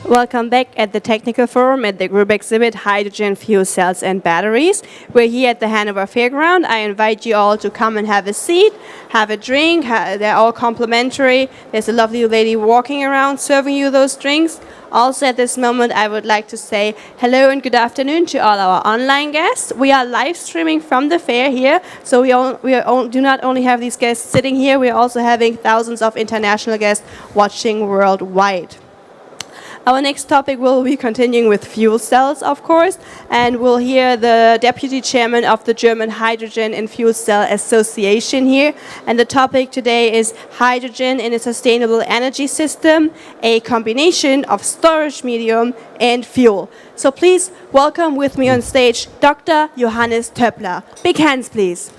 Welcome back at the Technical Forum at the group exhibit Hydrogen Fuel Cells and Batteries. We're here at the Hanover Fairground. I invite you all to come and have a seat, have a drink. They're all complimentary. There's a lovely lady walking around serving you those drinks. Also at this moment, I would like to say hello and good afternoon to all our online guests. We are live streaming from the fair here, so we do not only have these guests sitting here, we are also having thousands of international guests watching worldwide. Our next topic will be continuing with fuel cells, of course, and we'll hear the Deputy Chairman of the German Hydrogen and Fuel Cell Association here. And the topic today is hydrogen in a sustainable energy system, a combination of storage medium and fuel. So please welcome with me on stage Dr. Johannes Töpler. Big hands, please.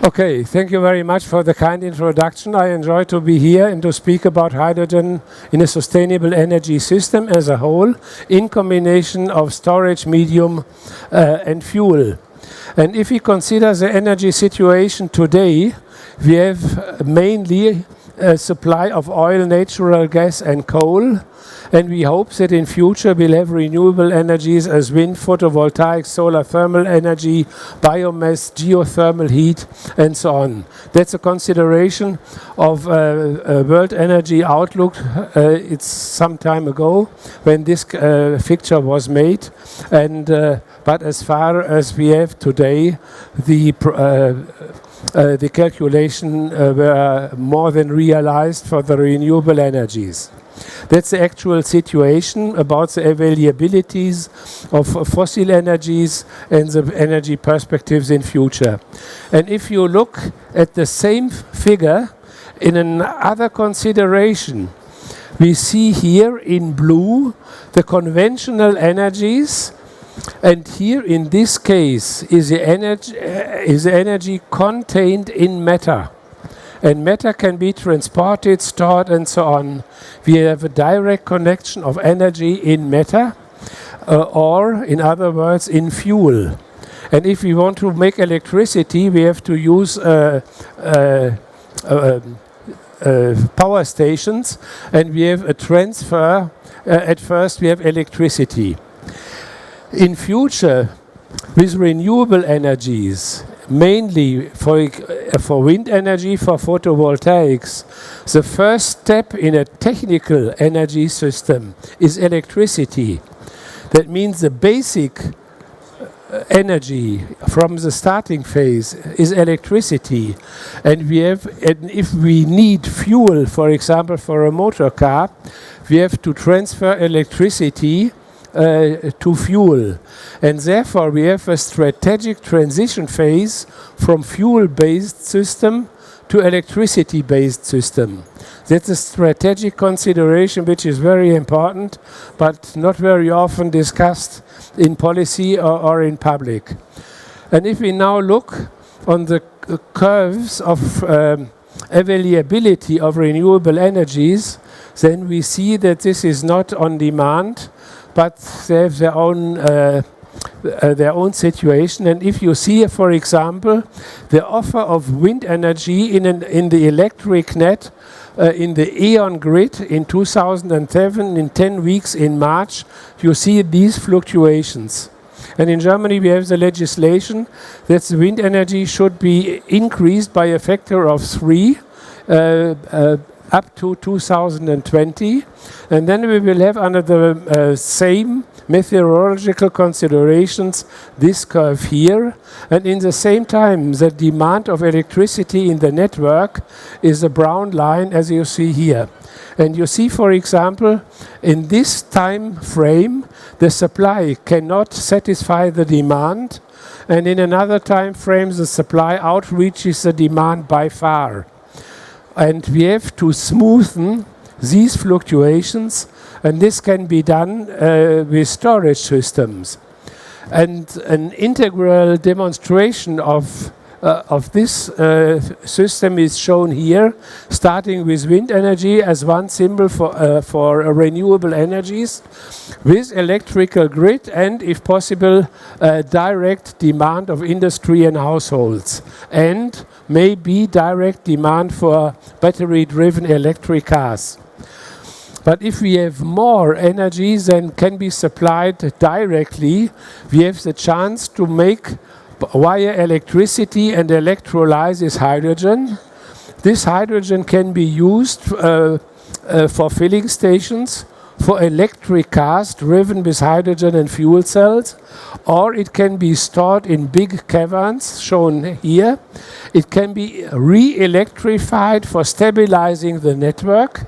Okay, thank you very much for the kind introduction. I enjoy to be here and to speak about hydrogen in a sustainable energy system as a whole, in combination of storage medium and fuel. And if we consider the energy situation today, we have mainly a supply of oil, natural gas and coal. And we hope that in future we'll have renewable energies as wind, photovoltaic, solar thermal energy, biomass, geothermal heat, and so on. That's a consideration of World Energy Outlook. It's some time ago when this picture was made. And but as far as we have today, the calculation were more than realized for the renewable energies. That's the actual situation about the availabilities of fossil energies and the energy perspectives in future. And if you look at the same figure in another consideration, we see here in blue the conventional energies, and here in this case is the energy contained in matter. And matter can be transported, stored, and so on. We have a direct connection of energy in matter, or, in other words, in fuel. And if we want to make electricity, we have to use power stations, and we have a transfer. At first, we have electricity. In future, with renewable energies, mainly for wind energy, for photovoltaics, the first step in a technical energy system is electricity. That means the basic energy from the starting phase is electricity. And if we need fuel, for example, for a motor car, we have to transfer electricity to fuel. And therefore we have a strategic transition phase from fuel-based system to electricity-based system. That's a strategic consideration which is very important, but not very often discussed in policy or in public. And if we now look on the curves of availability of renewable energies, then we see that this is not on demand, but they have their own situation. And if you see, for example, the offer of wind energy in the electric net, in the E.ON grid in 2007, in 10 weeks in March, you see these fluctuations. And in Germany we have the legislation that the wind energy should be increased by a factor of 3 up to 2020, and then we will have, under the same meteorological considerations, this curve here, and in the same time the demand of electricity in the network is a brown line, as you see here. And you see, for example, in this time frame the supply cannot satisfy the demand, and in another time frame the supply outreaches the demand by far. And we have to smoothen these fluctuations, and this can be done with storage systems. And an integral demonstration of this system is shown here, starting with wind energy as one symbol for renewable energies, with electrical grid and, if possible, direct demand of industry and households, and maybe direct demand for battery-driven electric cars. But if we have more energy than can be supplied directly, we have the chance to make via electricity and electrolysis hydrogen. This hydrogen can be used for filling stations, for electric cars driven with hydrogen and fuel cells, or it can be stored in big caverns, shown here. It can be re-electrified for stabilizing the network,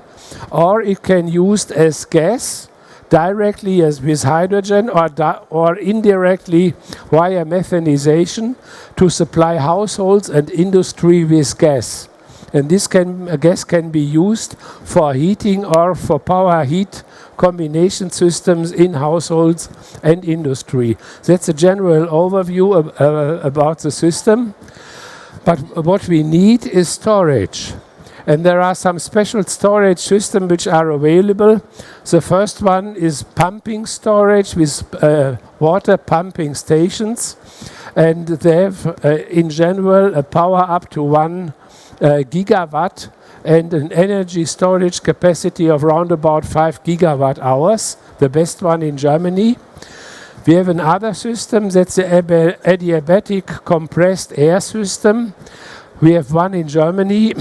or it can be used as gas, directly as with hydrogen, or indirectly via methanization to supply households and industry with gas. And this gas can be used for heating or for power heat combination systems in households and industry. That's a general overview about the system. But what we need is storage. And there are some special storage systems which are available. The first one is pumping storage with water pumping stations. And they have, in general, a power up to 1 gigawatt and an energy storage capacity of around about 5 gigawatt hours, the best one in Germany. We have another system, that's the adiabatic compressed air system. We have one in Germany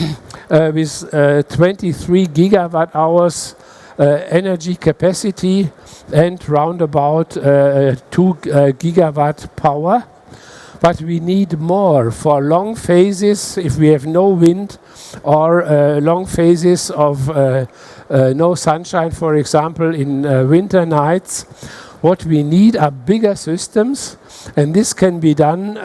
with 23 gigawatt hours energy capacity and round about 2 gigawatt power. But we need more for long phases if we have no wind or long phases of no sunshine, for example, in winter nights. What we need are bigger systems, and this can be done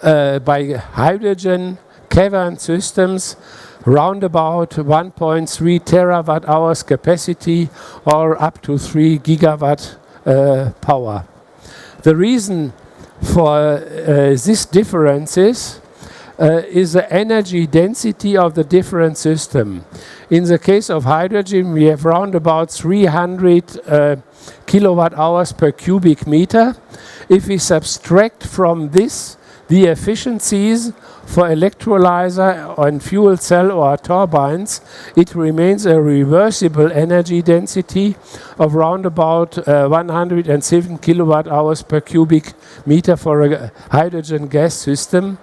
by hydrogen cavern systems, round about 1.3 terawatt hours capacity or up to 3 gigawatt power. The reason for these differences is the energy density of the different system. In the case of hydrogen, we have round about 300 kilowatt hours per cubic meter. If we subtract from this the efficiencies for electrolyzer and fuel cell or turbines, it remains a reversible energy density of round about 107 kilowatt hours per cubic meter for a hydrogen gas system.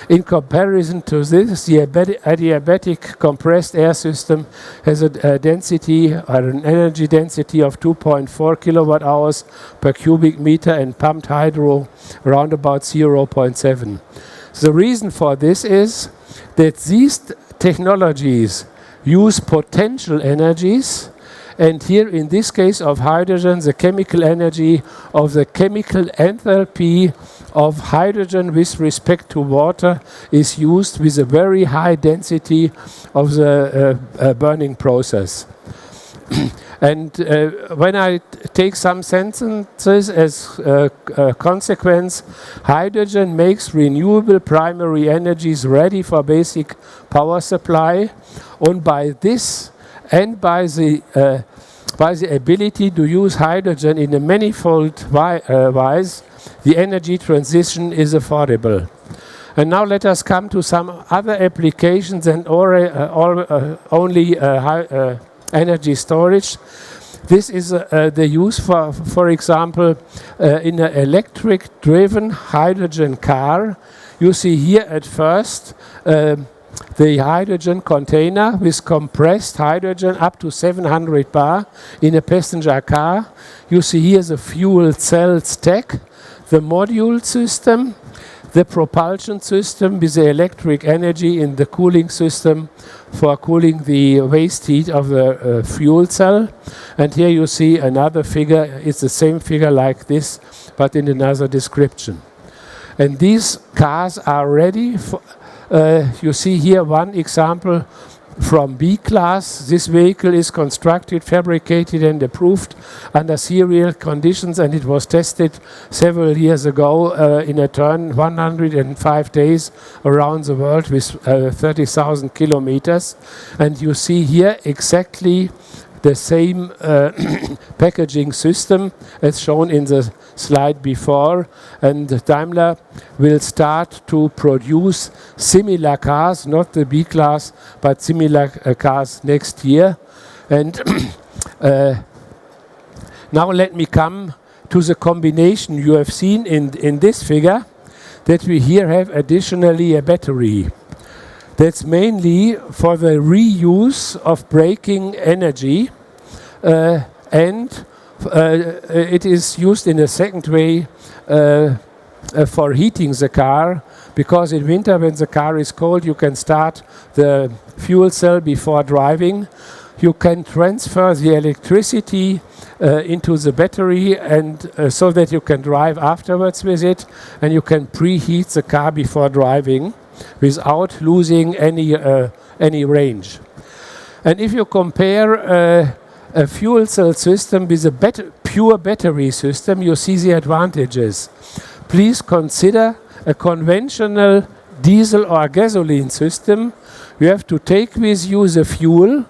In comparison to this, the adiabatic compressed air system has a density or an energy density of 2.4 kilowatt hours per cubic meter and pumped hydro around about 0.7. The reason for this is that these technologies use potential energies, and here in this case of hydrogen, the chemical energy of the chemical enthalpy of hydrogen with respect to water is used with a very high density of the burning process. And when I take some sentences as a consequence, hydrogen makes renewable primary energies ready for basic power supply, and by this and by the ability to use hydrogen in a manifold wise, the energy transition is affordable. And now let us come to some other applications and only energy storage. This is the use for example, in an electric-driven hydrogen car. You see here at first the hydrogen container with compressed hydrogen up to 700 bar in a passenger car. You see here the fuel cell stack, the module system, the propulsion system with the electric energy in the cooling system for cooling the waste heat of the fuel cell. And here you see another figure. It's the same figure like this, but in another description. And these cars are ready for, you see here one example from B class. This vehicle is constructed, fabricated and approved under serial conditions, and it was tested several years ago in a turn 105 days around the world with 30,000 kilometers. And you see here exactly the same packaging system as shown in the slide before, and Daimler will start to produce similar cars, not the B class, but similar cars next year. And now let me come to the combination you have seen in this figure, that we here have additionally a battery. That's mainly for the reuse of braking energy, and it is used in a second way for heating the car, because in winter when the car is cold you can start the fuel cell before driving. You can transfer the electricity into the battery, and so that you can drive afterwards with it, and you can preheat the car before driving without losing any range. And if you compare a fuel cell system with a pure battery system, you see the advantages. Please consider a conventional diesel or gasoline system. You have to take with you the fuel,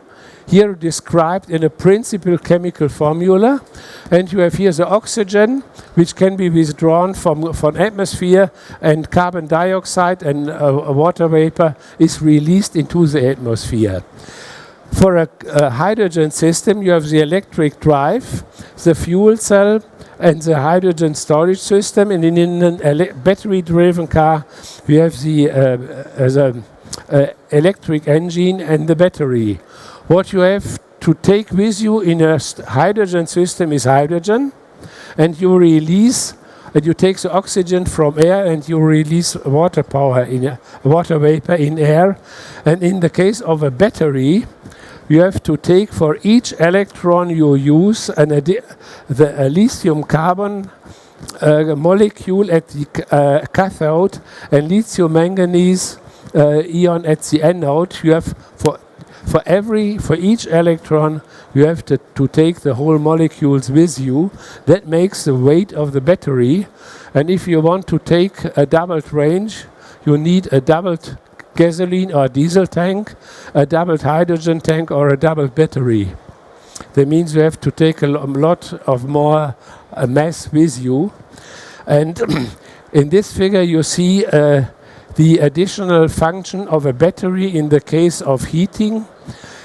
here described in a principal chemical formula, and you have here the oxygen, which can be withdrawn from atmosphere, and carbon dioxide and water vapor is released into the atmosphere. For a hydrogen system, you have the electric drive, the fuel cell, and the hydrogen storage system. And in a battery-driven car, we have the electric engine and the battery. What you have to take with you in a hydrogen system is hydrogen, and you release, and you take the oxygen from air, and you release water power water vapor in air. And in the case of a battery, you have to take for each electron you use the lithium carbon molecule at the cathode and lithium manganese ion at the anode. You have for each electron you have to take the whole molecules with you. That makes the weight of the battery. And if you want to take a doubled range, you need a doubled gasoline or diesel tank, a doubled hydrogen tank, or a doubled battery. That means you have to take a lot of more mass with you. And in this figure you see the additional function of a battery in the case of heating.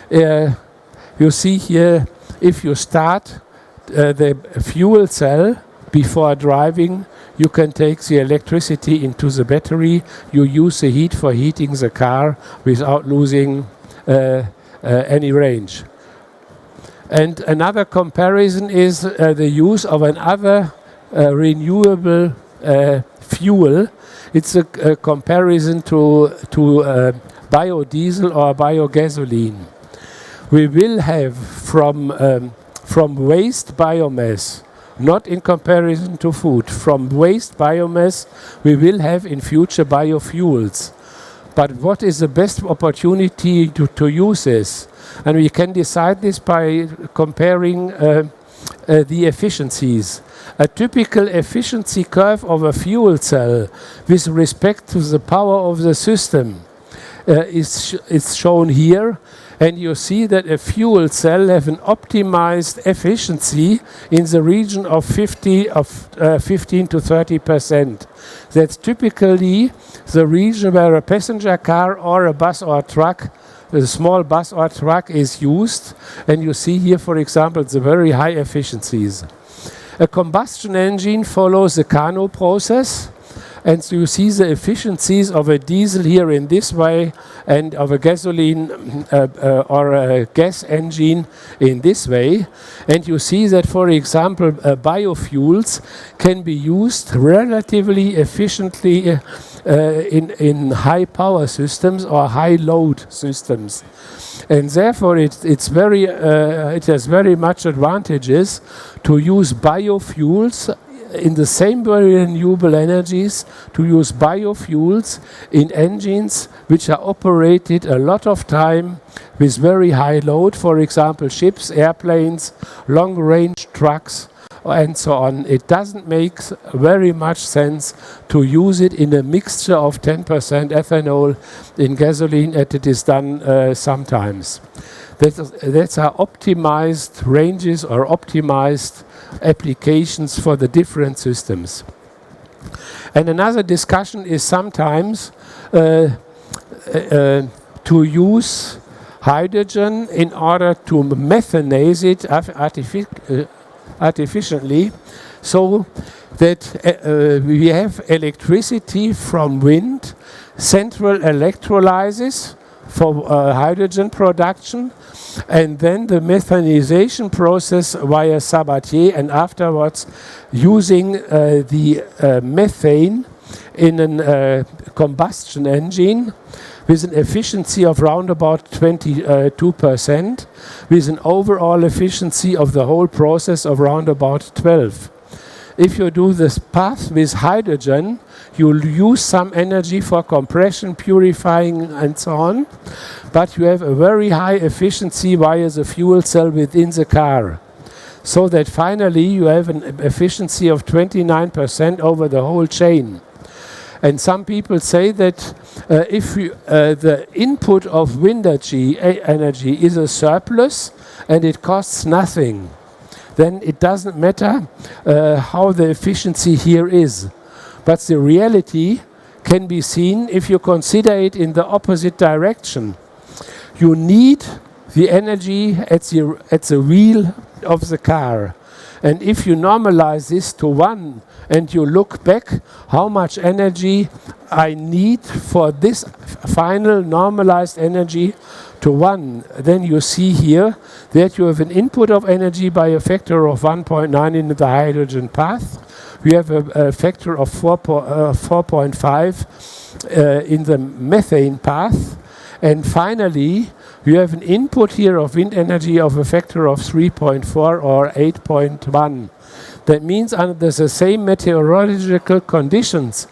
You see here, if you start the fuel cell before driving, you can take the electricity into the battery. You use the heat for heating the car without losing any range. And another comparison is the use of another renewable fuel. It's a comparison to biodiesel or biogasoline. We will have from waste biomass, not in comparison to food, from waste biomass we will have in future biofuels. But what is the best opportunity to use this? And we can decide this by comparing the efficiencies. A typical efficiency curve of a fuel cell with respect to the power of the system is shown here. And you see that a fuel cell have an optimized efficiency in the region of 15 to 30%. That's typically the region where a passenger car or a bus or truck, a small bus or truck is used. And you see here, for example, the very high efficiencies. A combustion engine follows the Carnot process. And so you see the efficiencies of a diesel here in this way, and of a gasoline or a gas engine in this way. And you see that, for example, biofuels can be used relatively efficiently in high power systems or high load systems. And therefore it has very much advantages to use biofuels in the same way renewable energies to use biofuels in engines which are operated a lot of time with very high load, for example ships, airplanes, long range trucks and so on. It doesn't make very much sense to use it in a mixture of 10% ethanol in gasoline as it is done sometimes. That's are optimized ranges or optimized applications for the different systems. And another discussion is sometimes to use hydrogen in order to methanize it artificially, so that we have electricity from wind, central electrolysis for hydrogen production, and then the methanization process via Sabatier, and afterwards using the methane in a combustion engine with an efficiency of round about 22%, with an overall efficiency of the whole process of round about 12. If you do this path with hydrogen, you'll use some energy for compression, purifying and so on, but you have a very high efficiency via the fuel cell within the car. So that finally you have an efficiency of 29% over the whole chain. And some people say that if the input of wind energy is a surplus and it costs nothing, then it doesn't matter how the efficiency here is. But the reality can be seen if you consider it in the opposite direction. You need the energy at the wheel of the car. And if you normalize this to 1 and you look back how much energy I need for this final normalized energy to 1, then you see here that you have an input of energy by a factor of 1.9 in the hydrogen path. We have a factor of 4.5 in the methane path. And finally, you have an input here of wind energy of a factor of 3.4 or 8.1. That means under the same meteorological conditions,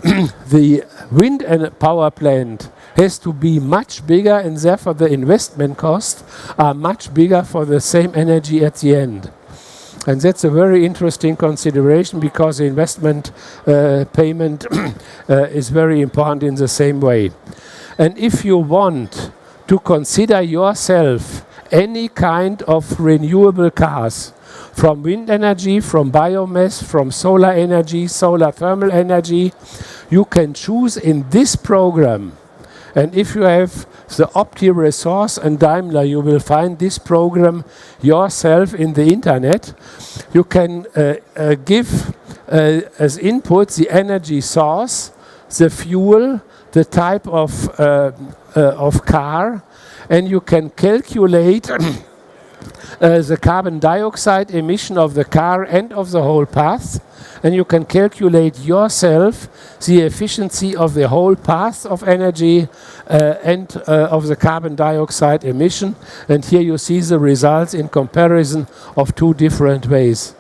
the wind power plant has to be much bigger, and therefore the investment costs are much bigger for the same energy at the end. And that's a very interesting consideration, because the investment payment is very important in the same way. And if you want to consider yourself any kind of renewable cars, from wind energy, from biomass, from solar energy, solar thermal energy, you can choose in this program. And if you have the Opti Resource and Daimler, you will find this program yourself in the internet. You can give as input the energy source, the fuel, the type of car, and you can calculate the carbon dioxide emission of the car and of the whole path, and you can calculate yourself the efficiency of the whole path of energy and of the carbon dioxide emission. And here you see the results in comparison of 2 different ways.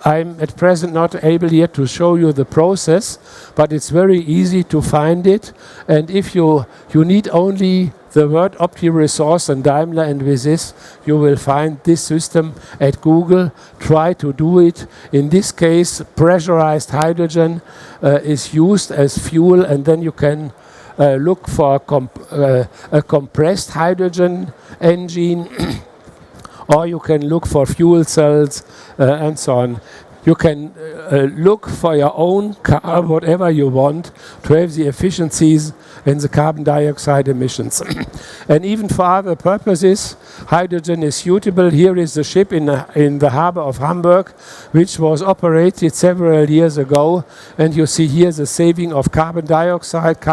I'm at present not able yet to show you the process, but it's very easy to find it. And if you need only the word Opti Resource and Daimler, and with this you will find this system at Google. Try to do it. In this case, pressurized hydrogen is used as fuel, and then you can look for a compressed hydrogen engine or you can look for fuel cells and so on. You can look for your own car, whatever you want, to have the efficiencies and the carbon dioxide emissions. And even for other purposes, hydrogen is suitable. Here is the ship in the harbor of Hamburg, which was operated several years ago. And you see here the saving of carbon dioxide,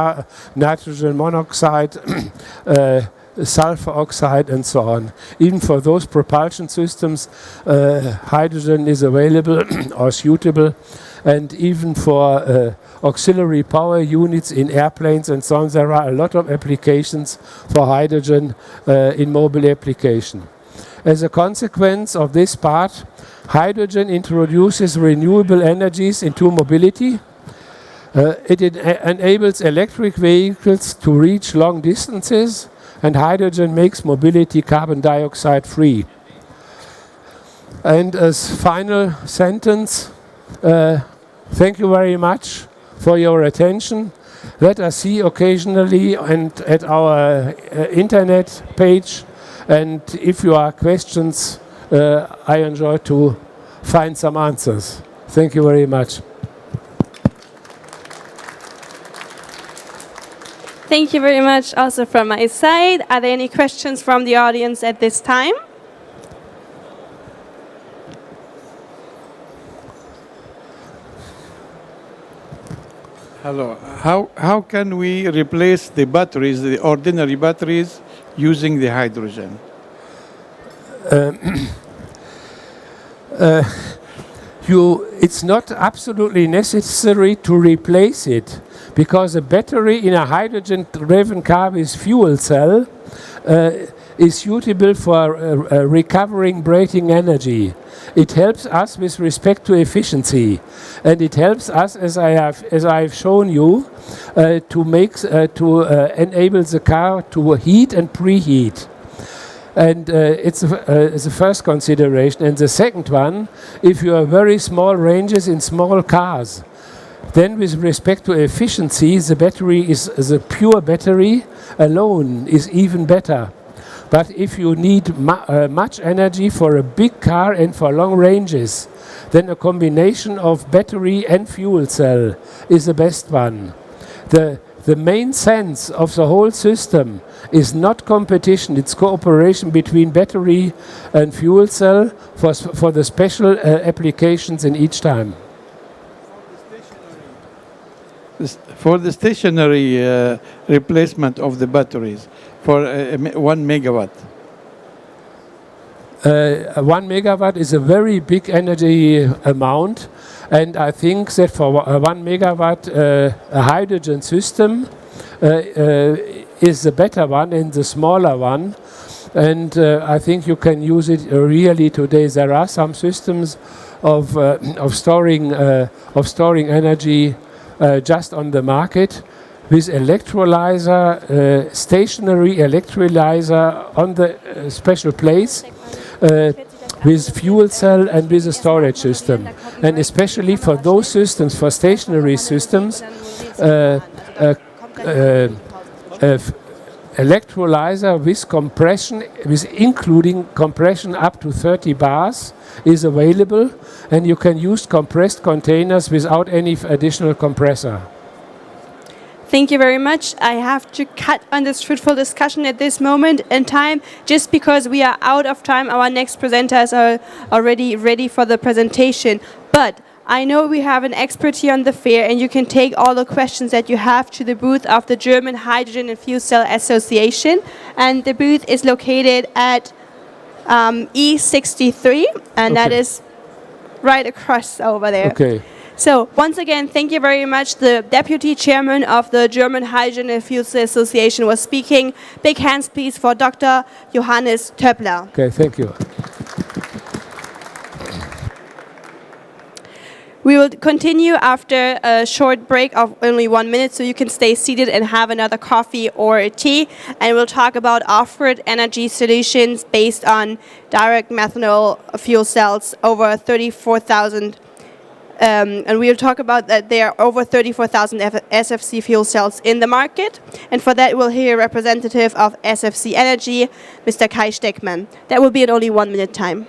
nitrogen monoxide, sulfur oxide and so on. Even for those propulsion systems, hydrogen is available or suitable, and even for auxiliary power units in airplanes and so on, there are a lot of applications for hydrogen in mobile application. As a consequence of this part, hydrogen introduces renewable energies into mobility. It enables electric vehicles to reach long distances, and hydrogen makes mobility carbon dioxide free. And as final sentence, thank you very much for your attention. Let us see occasionally and at our internet page. And if you have questions, I enjoy to find some answers. Thank you very much. Thank you very much also from my side. Are there any questions from the audience at this time? Hello. How can we replace the batteries, the ordinary batteries, using the hydrogen? It's not absolutely necessary to replace it, because a battery in a hydrogen-driven car with fuel cell is suitable for recovering braking energy. It helps us with respect to efficiency, and it helps us, as I've shown you, to enable the car to heat and preheat. And it's the first consideration. And the second one, if you have very small ranges in small cars, then with respect to efficiency, the pure battery alone is even better. But if you need much energy for a big car and for long ranges, then a combination of battery and fuel cell is the best one. The main sense of the whole system is not competition, it's cooperation between battery and fuel cell for the special applications in each time. For the stationary replacement of the batteries, for 1 megawatt. 1 megawatt is a very big energy amount, and I think that for 1 megawatt a hydrogen system is the better one and the smaller one, and I think you can use it really today. There are some systems of storing energy just on the market, with electrolyzer, stationary electrolyzer on the special place, with fuel cell and with a storage system. And especially for those systems, for stationary systems, electrolyzer with compression, including compression up to 30 bars, is available, and you can use compressed containers without any additional compressor. Thank you very much. I have to cut on this fruitful discussion at this moment in time, just because we are out of time. Our next presenters are already ready for the presentation. But I know we have an expert here on the fair, and you can take all the questions that you have to the booth of the German Hydrogen and Fuel Cell Association. And the booth is located at E63, and that is right across over there. Okay. So once again, thank you very much. The Deputy Chairman of the German Hydrogen and Fuel Cell Association was speaking. Big hands, please, for Dr. Johannes Töpler. Okay, thank you. We will continue after a short break of only 1 minute, so you can stay seated and have another coffee or a tea. And we'll talk about off-grid energy solutions based on direct methanol fuel cells, over 34,000. And we'll talk about that there are over 34,000 SFC fuel cells in the market. And for that, we'll hear a representative of SFC Energy, Mr. Kai Steckmann. That will be in only 1 minute time.